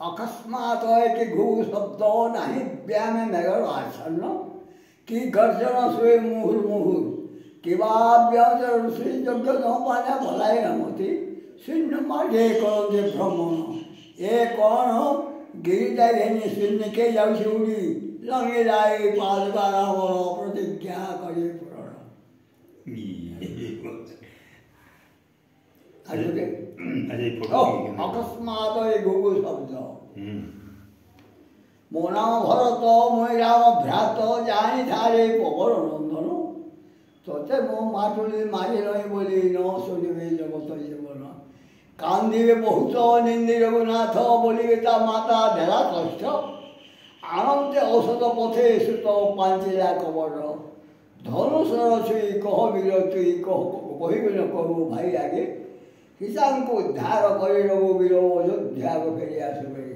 अकस्मात कि घू शब्द नहीं व्याम नगर आच्छन्न कि गर्जन सुए मुहुर्मुहुर किवा व्याम ऋषि यज्ञ न पाने भलाई रमती शून्य मार्गे करते भ्रमण ए कौन गिरी जाए शून्य के जाऊ उड़ी लंगे जाए पादका प्रतिज्ञा करे पुराण अकस्मात घुघु शब्द मो नाम भरत मुई राम भ्रात जानी थारे पवन नंदन तोते मो माटुली मारी रही बोली न शुणवे जगत जीवन कांदिवे बहुत निंदी रघुनाथ बोलिए ता माता ढेला कष्ट आनंदे औषध पथे सुत पांचिला कबर धनुषर छुई कह वीर तुई कह न कहू भाई आगे किसान को उद्धार कर रघुवीर अयोध्या को फेरी आसबे